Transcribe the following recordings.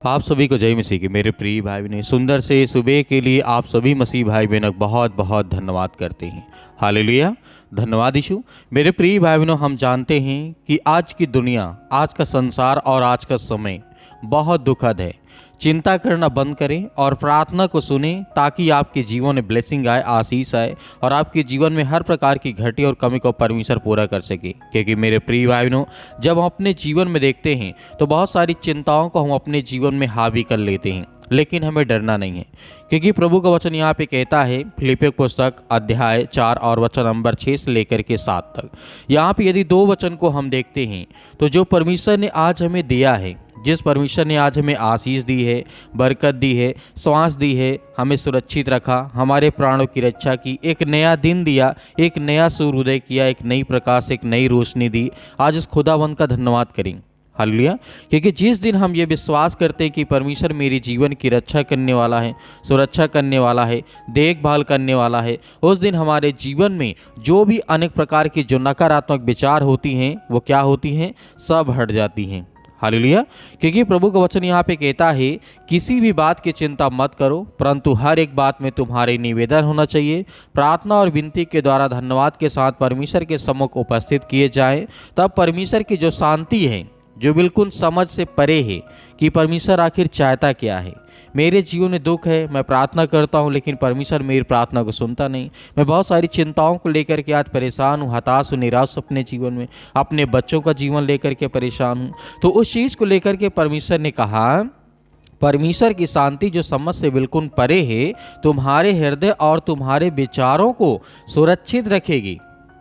आप सभी को जय मसीह की मेरे प्रिय भाई बहनों। सुंदर से सुबह के लिए आप सभी मसीह भाई बहनों बहुत बहुत धन्यवाद करते हैं। हालेलुया, धन्यवाद यीशु। मेरे प्रिय भाई बहनों, हम जानते हैं कि आज की दुनिया, आज का संसार और आज का समय बहुत दुखद है। चिंता करना बंद करें और प्रार्थना को सुनें ताकि आपके जीवन में ब्लेसिंग आए, आशीष आए और आपके जीवन में हर प्रकार की घटी और कमी को परमेश्वर पूरा कर सके। क्योंकि मेरे प्रिय भाई बहनों, जब हम अपने जीवन में देखते हैं तो बहुत सारी चिंताओं को हम अपने जीवन में हावी कर लेते हैं, लेकिन हमें डरना नहीं है। क्योंकि प्रभु का वचन यहाँ पे कहता है, फिलिपियों पुस्तक अध्याय 4 और वचन नंबर 6 से लेकर के 7 तक। यहाँ पे यदि 2 वचन को हम देखते हैं तो जो परमेश्वर ने आज हमें दिया है, जिस परमेश्वर ने आज हमें आशीष दी है, बरकत दी है, श्वास दी है, हमें सुरक्षित रखा, हमारे प्राणों की रक्षा की, एक नया दिन दिया, एक नया सूर्योदय किया, एक नई प्रकाश, एक नई रोशनी दी, आज उस खुदावंद का धन्यवाद करें। हालेलुया। क्योंकि जिस दिन हम ये विश्वास करते हैं कि परमेश्वर मेरे जीवन की रक्षा करने वाला है, सुरक्षा करने वाला है, देखभाल करने वाला है, उस दिन हमारे जीवन में जो भी अनेक प्रकार की जो नकारात्मक विचार होती हैं वो क्या होती हैं, सब हट जाती हैं। हालेलुया। क्योंकि प्रभु का वचन यहाँ पे कहता है, किसी भी बात की चिंता मत करो, परंतु हर एक बात में तुम्हारे निवेदन होना चाहिए, प्रार्थना और विनती के द्वारा धन्यवाद के साथ परमेश्वर के सम्मुख उपस्थित किए जाएं। तब परमेश्वर की जो शांति है, जो बिल्कुल समझ से परे है कि परमेश्वर आखिर चाहता क्या है। मेरे जीवन में दुख है, मैं प्रार्थना करता हूँ लेकिन परमेश्वर मेरी प्रार्थना को सुनता नहीं। मैं बहुत सारी चिंताओं को लेकर के आज परेशान हूँ, हताश हूँ, निराश अपने जीवन में, अपने बच्चों का जीवन लेकर के परेशान हूँ। तो उस चीज़ को लेकर के परमेश्वर ने कहा, परमेश्वर की शांति जो समझ से बिल्कुल परे है, तुम्हारे हृदय और तुम्हारे विचारों को सुरक्षित रखेगी।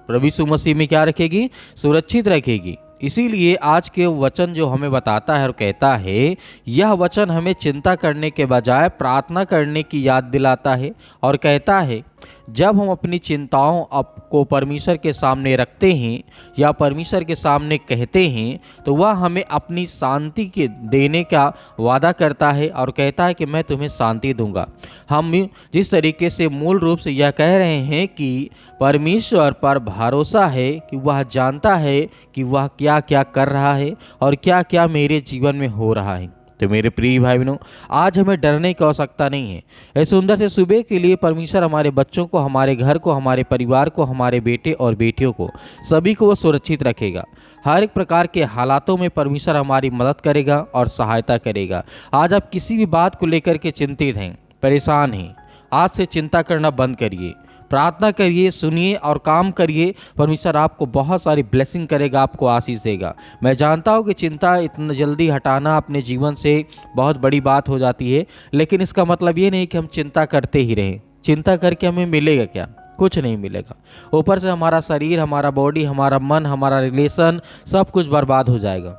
प्रभु यीशु मसीह में क्या रखेगी? सुरक्षित रखेगी। इसीलिए आज के वचन जो हमें बताता है और कहता है, यह वचन हमें चिंता करने के बजाय प्रार्थना करने की याद दिलाता है और कहता है, जब हम अपनी चिंताओं को परमेश्वर के सामने रखते हैं या परमेश्वर के सामने कहते हैं तो वह हमें अपनी शांति के देने का वादा करता है और कहता है कि मैं तुम्हें शांति दूंगा। हम जिस तरीके से मूल रूप से यह कह रहे हैं कि परमेश्वर पर भरोसा है कि वह जानता है कि वह क्या क्या कर रहा है और क्या क्या मेरे जीवन में हो रहा है। तो मेरे प्रिय भाई बहनों, आज हमें डरने की आवश्यकता नहीं है। इस सुंदर से सुबह के लिए परमेश्वर हमारे बच्चों को, हमारे घर को, हमारे परिवार को, हमारे बेटे और बेटियों को, सभी को वो सुरक्षित रखेगा। हर एक प्रकार के हालातों में परमेश्वर हमारी मदद करेगा और सहायता करेगा। आज आप किसी भी बात को लेकर के चिंतित हैं, परेशान हैं, आज से चिंता करना बंद करिए, प्रार्थना करिए, सुनिए और काम करिए। परमेश्वर आपको बहुत सारी ब्लेसिंग करेगा, आपको आशीष देगा। मैं जानता हूँ कि चिंता इतना जल्दी हटाना अपने जीवन से बहुत बड़ी बात हो जाती है, लेकिन इसका मतलब ये नहीं कि हम चिंता करते ही रहें। चिंता करके हमें मिलेगा क्या? कुछ नहीं मिलेगा। ऊपर से हमारा शरीर, हमारा बॉडी, हमारा मन, हमारा रिलेशन, सब कुछ बर्बाद हो जाएगा।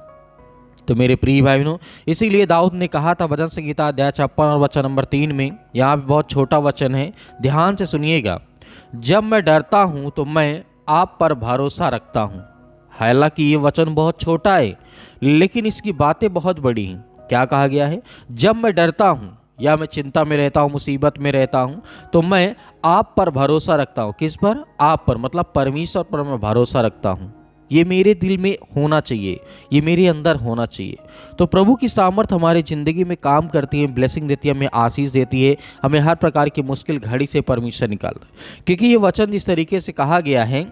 तो मेरे प्रिय भाई बहनों, इसीलिए दाऊद ने कहा था भजन संहिता अध्याय 56 और वचन नंबर 3 में, यहाँ पे बहुत छोटा वचन है, ध्यान से सुनिएगा, जब मैं डरता हूँ तो मैं आप पर भरोसा रखता हूँ। हालांकि ये वचन बहुत छोटा है लेकिन इसकी बातें बहुत बड़ी हैं। क्या कहा गया है? जब मैं डरता हूँ या मैं चिंता में रहता हूँ, मुसीबत में रहता हूँ, तो मैं आप पर भरोसा रखता हूँ। किस पर? आप पर, मतलब परमेश्वर पर मैं भरोसा रखता हूँ। ये मेरे दिल में होना चाहिए, ये मेरे अंदर होना चाहिए। तो प्रभु की सामर्थ हमारी ज़िंदगी में काम करती है, ब्लेसिंग देती है, हमें आशीष देती है, हमें हर प्रकार की मुश्किल घड़ी से परमेश्वर निकालता है। क्योंकि ये वचन जिस तरीके से कहा गया है,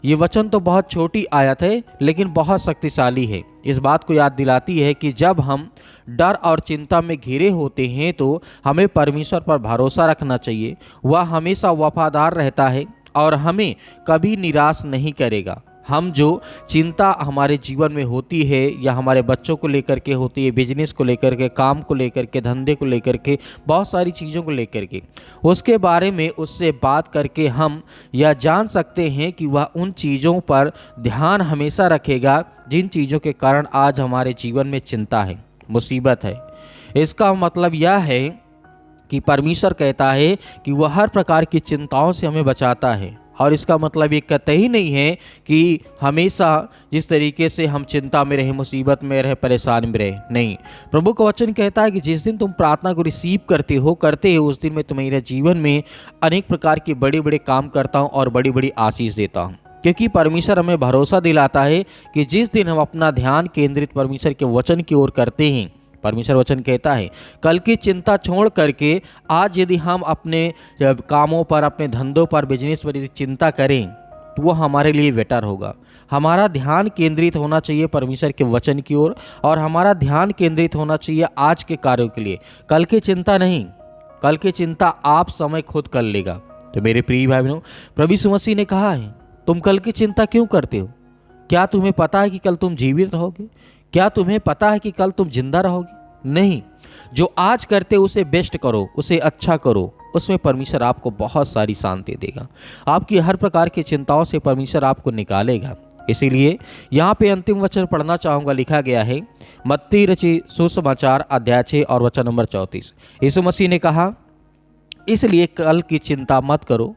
ये वचन तो बहुत छोटी आयत है लेकिन बहुत शक्तिशाली है। इस बात को याद दिलाती है कि जब हम डर और चिंता में घिरे होते हैं तो हमें परमेश्वर पर भरोसा रखना चाहिए। वह हमेशा वफादार रहता है और हमें कभी निराश नहीं करेगा। हम जो चिंता हमारे जीवन में होती है या हमारे बच्चों को लेकर के होती है, बिजनेस को लेकर के, काम को लेकर के, धंधे को लेकर के, बहुत सारी चीज़ों को लेकर के, उसके बारे में उससे बात करके हम यह जान सकते हैं कि वह उन चीज़ों पर ध्यान हमेशा रखेगा जिन चीज़ों के कारण आज हमारे जीवन में चिंता है, मुसीबत है। इसका मतलब यह है कि परमेश्वर कहता है कि वह हर प्रकार की चिंताओं से हमें बचाता है। और इसका मतलब ये कतई नहीं है कि हमेशा जिस तरीके से हम चिंता में रहे, मुसीबत में रहे, परेशान में रहे, नहीं। प्रभु का वचन कहता है कि जिस दिन तुम प्रार्थना को रिसीव करते हो, उस दिन मैं तुम्हारे जीवन में अनेक प्रकार के बड़े बड़े काम करता हूँ और बड़ी बड़ी आशीष देता हूँ। क्योंकि परमेश्वर हमें भरोसा दिलाता है कि जिस दिन हम अपना ध्यान केंद्रित परमेश्वर के वचन की ओर करते हैं, परमेश्वर वचन कहता है कल की चिंता छोड़ करके आज यदि हम अपने कामों पर, अपने धंधों पर, बिजनेस पर यदि चिंता करें तो वो हमारे लिए बेटर होगा। हमारा ध्यान केंद्रित होना चाहिए परमेश्वर के वचन की ओर, और हमारा ध्यान केंद्रित होना चाहिए आज के कार्यों के लिए, कल की चिंता नहीं। कल की चिंता आप समय खुद कर लेगा। तो मेरे प्रिय भाई बहनों, प्रभु यीशु मसीह ने कहा है तुम कल की चिंता क्यों करते हो? क्या तुम्हें पता है कि कल तुम जीवित रहोगे? क्या तुम्हें पता है कि कल तुम जिंदा रहोगे? नहीं। जो आज करते हो उसे बेस्ट करो, उसे अच्छा करो, उसमें परमेश्वर आपको बहुत सारी शांति देगा। आपकी हर प्रकार की चिंताओं से परमेश्वर आपको निकालेगा। इसीलिए यहाँ पे अंतिम वचन पढ़ना चाहूँगा। लिखा गया है मत्ती रचित सुसमाचार अध्याय 6 और वचन नंबर 34। यीशु मसीह ने कहा इसलिए कल की चिंता मत करो,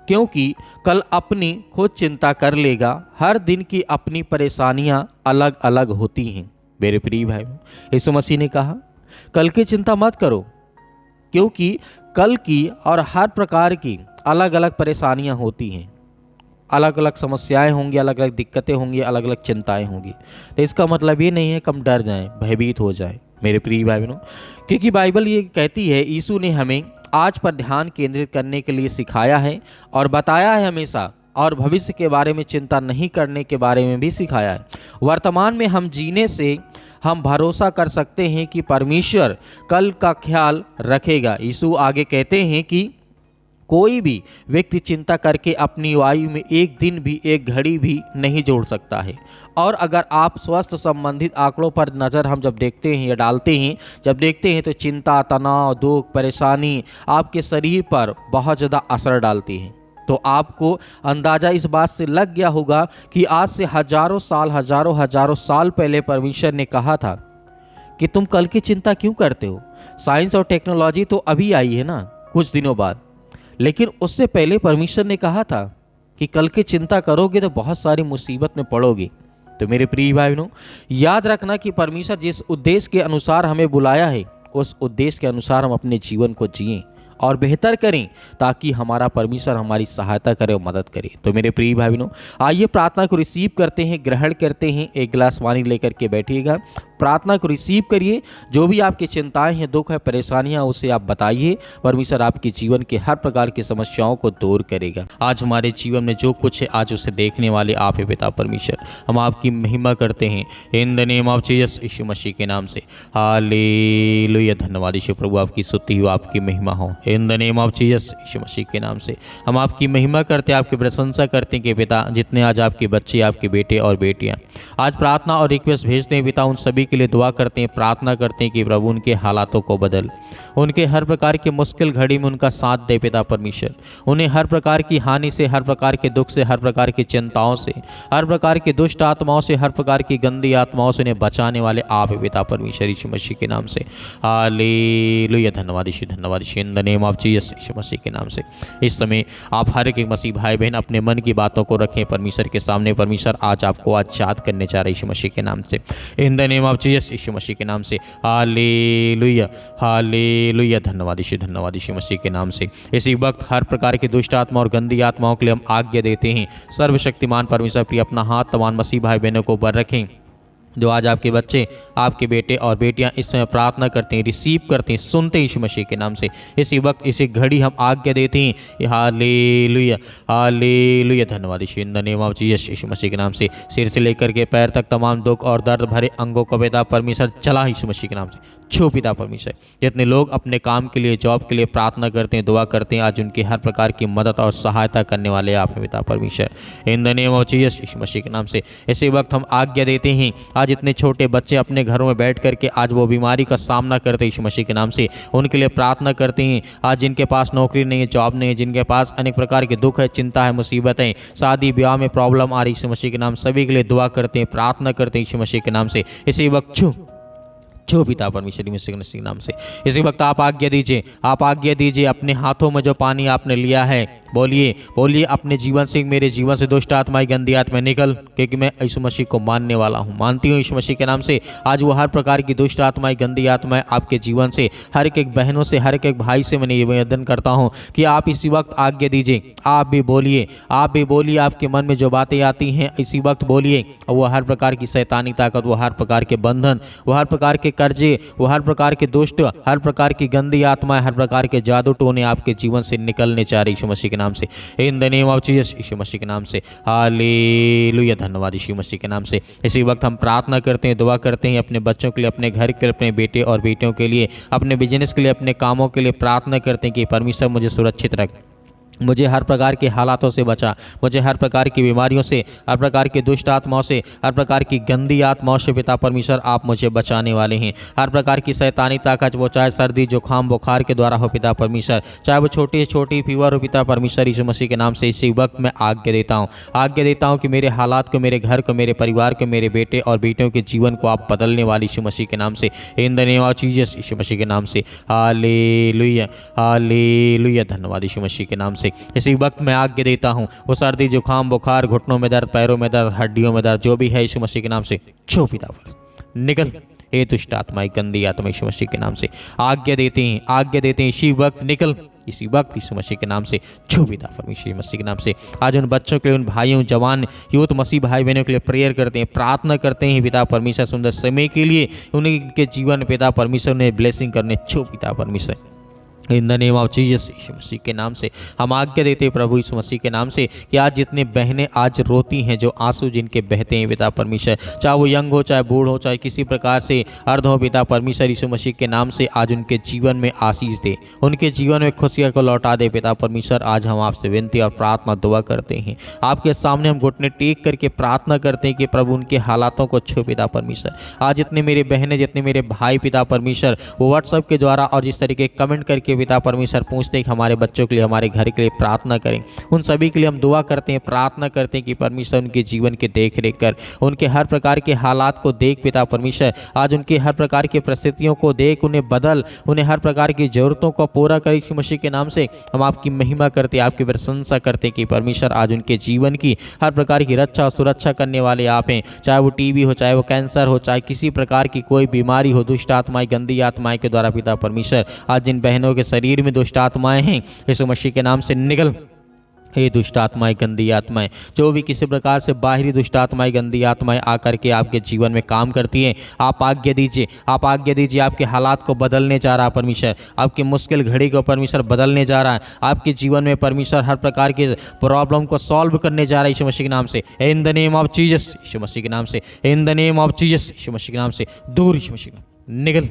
क्योंकि कल अपनी खुद चिंता कर लेगा। हर दिन की अपनी परेशानियां अलग अलग होती हैं। मेरे प्रिय भाई, यीशु मसीह ने कहा कल की चिंता मत करो, क्योंकि कल की और हर प्रकार की अलग अलग परेशानियां होती हैं, अलग अलग समस्याएं होंगी, अलग अलग दिक्कतें होंगी, अलग अलग चिंताएं होंगी। तो इसका मतलब ये नहीं है कि हम डर जाएं, भयभीत हो जाएं मेरे प्रिय भाई बहनों, क्योंकि बाइबल ये कहती है यीशु ने हमें आज पर ध्यान केंद्रित करने के लिए सिखाया है और बताया है हमेशा, और भविष्य के बारे में चिंता नहीं करने के बारे में भी सिखाया है। वर्तमान में हम जीने से हम भरोसा कर सकते हैं कि परमेश्वर कल का ख्याल रखेगा। यीशु आगे कहते हैं कि कोई भी व्यक्ति चिंता करके अपनी आयु में एक दिन भी, एक घड़ी भी नहीं जोड़ सकता है। और अगर आप स्वास्थ्य संबंधित आंकड़ों पर नज़र हम जब देखते हैं या डालते हैं, जब देखते हैं तो चिंता, तनाव, दुख, परेशानी आपके शरीर पर बहुत ज़्यादा असर डालती है। तो आपको अंदाज़ा इस बात से लग गया होगा कि आज से हजारों साल पहले परमेश्वर ने कहा था कि तुम कल की चिंता क्यों करते हो। साइंस और टेक्नोलॉजी तो अभी आई है ना, कुछ दिनों बाद, लेकिन उससे पहले परमेश्वर ने कहा था कि कल की चिंता करोगे तो बहुत सारी मुसीबत में पड़ोगे। तो मेरे प्रिय भाई बहनों, याद रखना कि परमेश्वर जिस उद्देश्य के अनुसार हमें बुलाया है उस उद्देश्य के अनुसार हम अपने जीवन को जिएं और बेहतर करें, ताकि हमारा परमेश्वर हमारी सहायता करे और मदद करे। तो मेरे प्रिय भाई बहनों, आइए प्रार्थना को रिसीव करते हैं, ग्रहण करते हैं। एक गिलास पानी लेकर के बैठिएगा, प्रार्थना को रिसीव करिए। जो भी आपकी चिंताएं हैं, दुख है, परेशानियां, उसे आप बताइए। परमेश्वर आपके जीवन के हर प्रकार की समस्याओं को दूर करेगा। आज हमारे जीवन में जो कुछ है, आज उसे देखने वाले आप है पिता परमेश्वर। हम आपकी महिमा करते हैं in the name of Jesus, यीशु मसीह के नाम से। हालेलुया। धन्यवाद यीशु प्रभु, आपकी स्तुति हो, आपकी महिमा हो in the name of Jesus, यीशु मसीह के नाम से। हम आपकी महिमा करते हैं, आपकी प्रशंसा करते हैं कि पिता जितने आज आपके बच्चे, आपके बेटे और बेटियां आज प्रार्थना और रिक्वेस्ट भेजते हैं पिता, उन सभी के लिए दुआ करते हैं, प्रार्थना करते हैं कि प्रभु उनके हालातों को बदल, उनके हर प्रकार की मुश्किल घड़ी में उनका साथ दे पिता परमेश्वर। उन्हें हर प्रकार की हानि से, हर प्रकार के दुख से, हर प्रकार की चिंताओं से, हर प्रकार की दुष्ट आत्माओं से, हर प्रकार की गंदी आत्माओं से उन्हें बचाने वाले आप है पिता परमेश्वर, यीशु मसीह के नाम से। हालेलुया। धन्यवाद यीशु, धन्यवाद यीशु, in the name of Jesus, यीशु मसीह के नाम से। इस समय आप हर एक मसीह भाई बहन अपने मन की बातों को रखें परमेश्वर के सामने। परमेश्वर आज आपको आज याद करने जा रहे यीशु मसीह के नाम से, in the name of Jesus, यीशु मसीह के नाम से। हालेलुया, हालेलुया। धन्यवाद यीशु, धन्यवाद यीशु मसीह के नाम से। इसी वक्त हर प्रकार की दुष्ट आत्मा और गंदी आत्माओं के लिए हम आज्ञा देते हैं। सर्वशक्तिमान परमेश्वर प्रिय अपना हाथ तमाम मसीह भाई बहनों को ऊपर रखें, जो आज आपके बच्चे, आपके बेटे और बेटियां इस समय प्रार्थना करते हैं, रिसीव करते हैं, सुनते हैं यीशु मसीह के नाम से। इसी वक्त इसी घड़ी हम आज्ञा देते हैं। हालेलुया, हालेलुया। धन्यवाद यीशु, in the name of Jesus, यीशु मसीह के नाम से। सिर से लेकर के पैर तक तमाम दुख और दर्द भरे अंगों को पिता परमेश्वर चला यीशु मसीह के नाम से छू पिता परमेश्वर। जितने लोग अपने काम के लिए, जॉब के लिए प्रार्थना करते हैं, दुआ करते हैं, आज उनकी हर प्रकार की मदद और सहायता करने वाले आप हैं पिता परमेश्वर, in the name of Jesus, यीशु मसीह के नाम से। इसी वक्त हम आज्ञा देते हैं, आज जितने छोटे बच्चे अपने घरों में बैठ करके आज वो बीमारी का सामना करते हैं यीशु मसीह के नाम से, उनके लिए प्रार्थना करते हैं। आज जिनके पास नौकरी नहीं है, जॉब नहीं है, जिनके पास अनेक प्रकार के दुख है, चिंता है, मुसीबतें, शादी ब्याह में प्रॉब्लम आ रही यीशु मसीह के नाम, सभी के लिए दुआ करते हैं, प्रार्थना करते हैं यीशु मसीह के नाम से। इसी वक्त छू पिता परमेश्वर मसीह के नाम से। इसी वक्त आप आज्ञा दीजिए, आप आज्ञा दीजिए, अपने हाथों में जो पानी आपने लिया है बोलिए बोलिए अपने जीवन से, मेरे जीवन से दुष्ट आत्माएं, गंदी आत्माएं निकल, क्योंकि मैं यीशु मसीह को मानने वाला हूँ, मानती हूँ यीशु मसीह के नाम से। आज वो हर प्रकार की दुष्ट आत्माएं, गंदी आत्माएं आपके जीवन से, हर एक बहनों से, हर एक भाई से मैं निवेदन करता हूँ कि आप इसी वक्त आज्ञा दीजिए, आप भी बोलिए, आप भी बोलिए, आपके मन में जो बातें आती हैं इसी वक्त बोलिए। और वो हर प्रकार की शैतानी ताकत, वो हर प्रकार के बंधन, वो हर प्रकार के कर्जे, वो हर प्रकार के दुष्ट, हर प्रकार की गंदी आत्माएं, हर प्रकार के जादू टोने आपके जीवन से निकलने चाह रही यीशु मसीह के नाम से, in the name of Jesus, यीशु मसीह के नाम से। हालेलुया, धन्यवाद यीशु मसीह के नाम से। इसी वक्त हम प्रार्थना करते हैं, दुआ करते हैं अपने बच्चों के लिए, अपने घर के लिए, अपने बेटे और बेटियों के लिए, अपने बिजनेस के लिए, अपने कामों के लिए प्रार्थना करते हैं कि परमेश्वर मुझे सुरक्षित रख, मुझे हर प्रकार के हालातों से बचा, मुझे हर प्रकार की बीमारियों से, हर प्रकार की दुष्ट आत्माओं से, हर प्रकार की गंदी आत्माओं से पिता परमेश्वर आप मुझे बचाने वाले हैं। हर प्रकार की शैतानी ताकत, वो चाहे सर्दी जुकाम बुखार के द्वारा हो पिता परमेश्वर, चाहे वो छोटी छोटी फीवर हो पिता परमेश्वर, यीशु मसीह के नाम से इसी वक्त मैं आज्ञा देता हूँ, आज्ञा देता हूँ कि मेरे हालात को, मेरे घर को, मेरे परिवार को, मेरे बेटे और बेटियों के जीवन को आप बदलने वाले यीशु मसीह के नाम से, in the name of Jesus, यीशु मसीह के नाम से। हालेलुया, हालेलुया, धन्यवाद यीशु मसीह के नाम से। इसी वक्त मैं आज्ञा देता हूँ, वो सर्दी जुकाम बुखार, घुटनों में दर्द, पैरों में दर्द, हड्डियों में दर्द, जो भी है यीशु मसीह के नाम से छो पिता पर निकल, हे दुष्ट आत्माएं, गंदी आत्मा यीशु मसीह के नाम से आज्ञा देते हैं, आज्ञा देते हैं, इसी वक्त निकल, इसी वक्त यीशु मसीह के नाम से छो पिता परमेश्वर मसीह के नाम से। आज उन बच्चों के लिए, उन भाइयों, जवान यूथ मसीह भाई बहनों के लिए प्रेयर करते हैं, प्रार्थना करते हैं पिता परमेश्वर, सुंदर समय के लिए उनके जीवन पिता परमेश्वर ने ब्लेसिंग करने छो पिता परमेश्वर, in the name of Jesus, यीशु मसीह के नाम से हम आज्ञा देते हैं प्रभु यीशु मसीह के नाम से कि आज जितने बहनें आज रोती हैं, जो आंसू जिनके बहते हैं पिता परमेश्वर, चाहे वो यंग हो, चाहे बूढ़ हो, चाहे किसी प्रकार से अर्ध हो, पिता परमेश्वर यीशु मसीह के नाम से आज उनके जीवन में आशीष दे, उनके जीवन में खुशियाँ को लौटा दे पिता परमेश्वर। आज हम आपसे विनती और प्रार्थना दुआ करते हैं, आपके सामने हम घुटने टेक करके प्रार्थना करते हैं कि प्रभु उनके हालातों को छो पिता परमेश्वर। आज जितने मेरे बहनें, जितने मेरे भाई पिता परमेश्वर वो व्हाट्सएप के द्वारा और जिस तरीके कमेंट करके पिता परमेश्वर पूछते हैं कि हमारे बच्चों के लिए, हमारे घर के लिए प्रार्थना करें, उन सभी के लिए हम दुआ करते हैं, प्रार्थना करते हैं कि परमेश्वर उनके जीवन के देख रेख कर, उनके हर प्रकार के हालात को देख पिता परमेश्वर, आज उनके हर प्रकार की परिस्थितियों को देख, उन्हें बदल, उन्हें हर प्रकार की जरूरतों को पूरा कर। यीशु मसीह के नाम से हम आपकी महिमा करते हैं, आपकी प्रशंसा करते हैं कि परमेश्वर आज उनके जीवन की हर प्रकार की रक्षा और सुरक्षा करने वाले आप हैं, चाहे वो टीबी हो, चाहे वो कैंसर हो, चाहे किसी प्रकार की कोई बीमारी हो, दुष्ट आत्माएं, गंदी आत्माएं के द्वारा पिता परमेश्वर आज जिन बहनों के शरीर में दुष्ट आत्माएं हैं, यीशु मसीह के नाम से निकल, हे दुष्ट आत्माएं, गंदी आत्माएं, जो भी किसी प्रकार से बाहरी दुष्ट आत्माएं, गंदी आत्माएं आकर के आपके जीवन में काम करती हैं, आप आज्ञा दीजिए, आप आज्ञा दीजिए, आपके हालात को बदलने जा रहा है परमेश्वर, आपकी मुश्किल घड़ी को परमेश्वर बदलने जा रहा है, आपके जीवन में परमेश्वर हर प्रकार के प्रॉब्लम को सॉल्व करने जा रहा है यीशु मसीह के नाम से, in the name of Jesus, यीशु मसीह के नाम से, in the name of Jesus, यीशु मसीह के नाम से दूर यीशु मसीह निकल,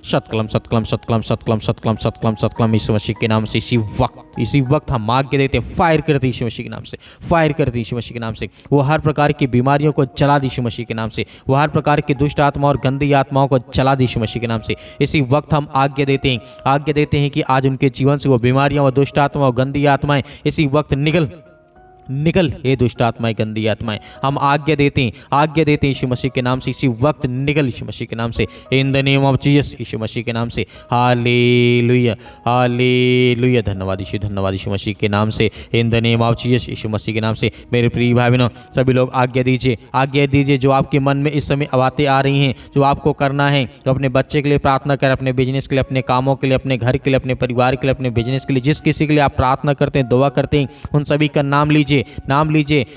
सतकलम सतकलम सतकलम सतकलम सतकलम सतकलम सतकलम यीशु मसीह के नाम से इसी वक्त हम आज्ञा देते हैं, फायर करते यीशु मसीह के नाम से, फायर करते यीशु मसीह के नाम से, वो हर प्रकार की बीमारियों को जला दी यीशु मसीह के नाम से, वो हर प्रकार की दुष्ट आत्मा और गंदी आत्माओं को जला दी यीशु मसीह के नाम से। इसी वक्त हम आज्ञा देते हैं कि आज उनके जीवन से वो बीमारियां, वो दुष्ट आत्मा और गंदी आत्माएं इसी वक्त निकल, हे दुष्ट आत्माएं, गंदी आत्माएं, हम आज्ञा देते हैं यीशु मसीह के नाम से, इसी वक्त निकल यीशु मसीह के नाम से, in the name of Jesus, यीशु मसीह के नाम से। हालेलुया, हालेलुया, धन्यवाद यीशु मसीह के नाम से, in the name of Jesus, यीशु मसीह के नाम से। मेरे प्रिय भाई बहनों, सभी लोग आज्ञा दीजिए, जो आपके मन में इस समय बातें आ रही हैं, जो आपको करना है, तो अपने बच्चे के लिए प्रार्थना करें, अपने बिजनेस के लिए, अपने कामों के लिए, अपने घर के लिए, अपने परिवार के लिए, अपने बिजनेस के लिए, जिस किसी के लिए आप प्रार्थना करते हैं, दुआ करते हैं, उन सभी का नाम लीजिए,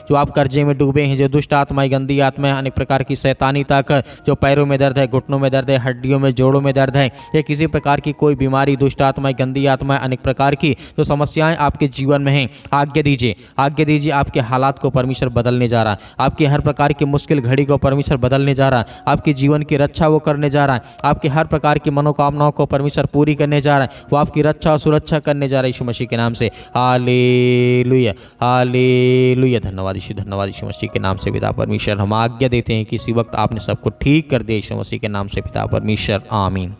जो आप कर्जे में डूबे हैं, जो दुष्ट आत्माएं, गंदी आत्माएं, अनेक प्रकार की शैतानी ताकत, जो पैरों में दर्द है, घुटनों में दर्द है, हड्डियों में, जोड़ों में दर्द है, या किसी प्रकार की कोई बीमारी, दुष्ट आत्माएं, गंदी आत्माएं, अनेक प्रकार की जो समस्याएं आपके जीवन में हैं, आज्ञा दीजिए, आपके हालात को परमेश्वर बदलने जा रहा है, आपकी हर प्रकार की मुश्किल घड़ी को परमेश्वर बदलने जा रहा है, आपके जीवन की रक्षा वो करने जा रहा है, आपकी हर प्रकार की मनोकामनाओं को परमेश्वर पूरी करने जा रहा है, वो आपकी रक्षा और सुरक्षा करने जा रहा है यीशु मसीह के नाम से। हालेलुया, हालेलुया, धन्यवाद यीशु मसीह के नाम से पिता परमेश्वर। हम आज्ञा देते हैं कि इसी वक्त आपने सबको ठीक कर दिया यीशु मसीह के नाम से पिता परमेश्वर, आमीन।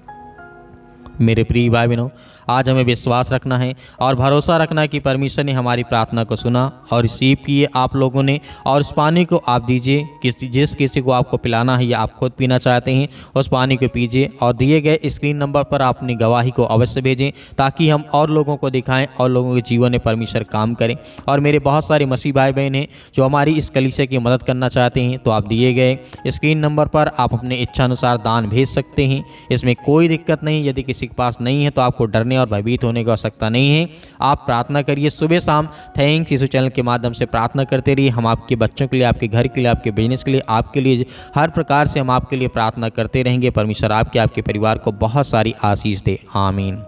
मेरे प्रिय भाई बहनों, आज हमें विश्वास रखना है और भरोसा रखना है कि परमेश्वर ने हमारी प्रार्थना को सुना और रिसीव किए आप लोगों ने। और उस पानी को आप दीजिए, जिस किसी को आपको पिलाना है या आप खुद पीना चाहते हैं उस पानी को पीजिए। और दिए गए स्क्रीन नंबर पर आप अपनी गवाही को अवश्य भेजें ताकि हम और लोगों को दिखाएं और लोगों के जीवन में परमेश्वर काम करें। और मेरे बहुत सारे मसीह भाई बहन हैं जो हमारी इस कलीसिया की मदद करना चाहते हैं, तो आप दिए गए स्क्रीन नंबर पर आप अपने इच्छानुसार दान भेज सकते हैं। इसमें कोई दिक्कत नहीं। यदि किसी के पास नहीं है तो आपको डरने और भयभीत होने की आवश्यकता नहीं है। आप प्रार्थना करिए सुबह शाम। थैंक्स यीशु चैनल के माध्यम से प्रार्थना करते रहिए। हम आपके बच्चों के लिए, आपके घर के लिए, आपके बिजनेस के लिए, आपके लिए हर प्रकार से हम आपके लिए प्रार्थना करते रहेंगे। परमेश्वर आपके परिवार को बहुत सारी आशीष दे। आमीन।